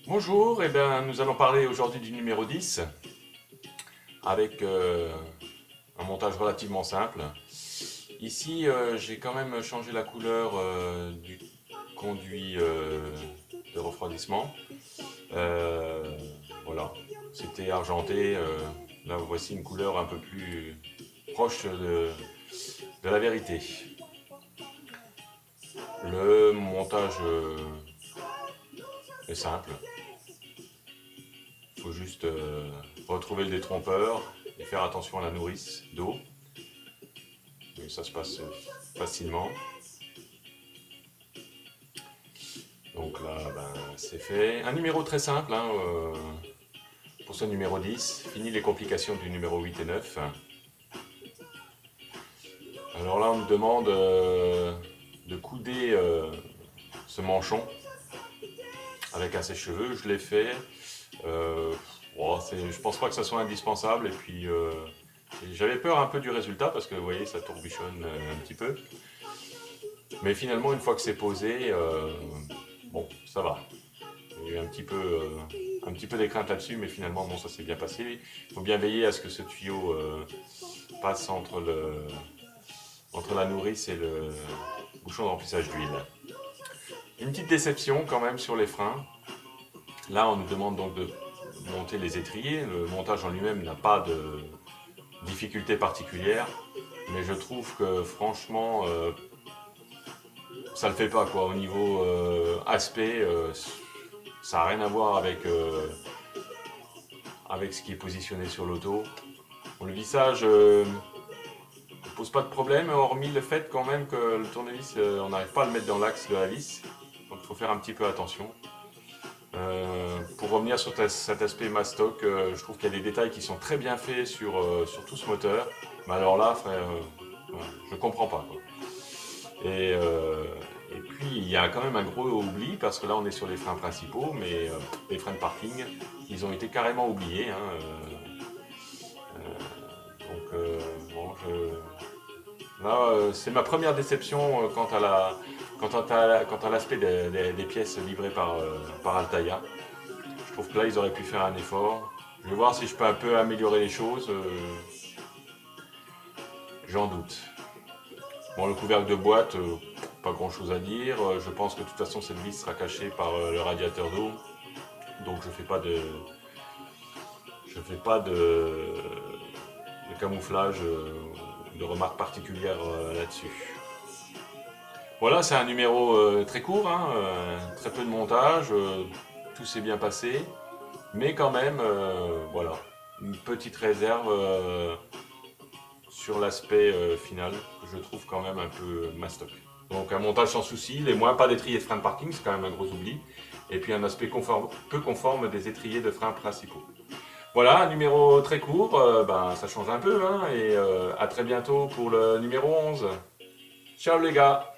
Bonjour, nous allons parler aujourd'hui du numéro 10 avec un montage relativement simple. Ici, j'ai quand même changé la couleur du conduit de refroidissement. Euh, voilà, c'était argenté. Là, voici une couleur un peu plus proche de la vérité. Le montage est simple. Il faut juste retrouver le détrompeur et faire attention à la nourrice d'eau. Et ça se passe facilement. Donc là, c'est fait. Un numéro très simple hein, pour ce numéro 10. Fini les complications du numéro 8 et 9. Alors là, on me demande de couder ce manchon avec un sèche-cheveux. Je l'ai fait. Je pense pas que ça soit indispensable. Et puis, j'avais peur un peu du résultat parce que vous voyez, ça tourbichonne un petit peu. Mais finalement, une fois que c'est posé, bon, ça va. Il y a eu un petit peu d'écrainte là-dessus, mais finalement, bon, ça s'est bien passé. Il faut bien veiller à ce que ce tuyau passe entre la nourrice et le bouchon de remplissage d'huile. Une petite déception quand même sur les freins. Là, on nous demande donc de monter les étriers. Le montage en lui-même n'a pas de difficulté particulière, mais je trouve que franchement, ça le fait pas quoi. Au niveau aspect, ça n'a rien à voir avec ce qui est positionné sur l'auto. Bon, le vissage ne pose pas de problème, hormis le fait quand même que le tournevis, on n'arrive pas à le mettre dans l'axe de la vis. Donc il faut faire un petit peu attention. Pour revenir sur cet aspect mastoc, je trouve qu'il y a des détails qui sont très bien faits sur tout ce moteur. Mais alors là, frère, je comprends pas quoi. Et puis il y a quand même un gros oubli parce que là on est sur les freins principaux, mais les freins de parking, ils ont été carrément oubliés. Hein, bon, là c'est ma première déception quant à l'aspect des pièces livrées par Altaïa. Je trouve que là ils auraient pu faire un effort. Je vais voir si je peux un peu améliorer les choses. J'en doute. Bon, le couvercle de boîte, pas grand chose à dire. Je pense que de toute façon cette vis sera cachée par le radiateur d'eau. Donc je fais pas de camouflage, de remarques particulières là-dessus. Voilà, c'est un numéro très court, hein, très peu de montage, tout s'est bien passé. Mais quand même, voilà, une petite réserve sur l'aspect final que je trouve quand même un peu mastoc. Donc un montage sans souci, les moins pas d'étriers de frein de parking, c'est quand même un gros oubli. Et puis un aspect peu conforme des étriers de frein principaux. Voilà, un numéro très court, ça change un peu, hein, et à très bientôt pour le numéro 11. Ciao les gars!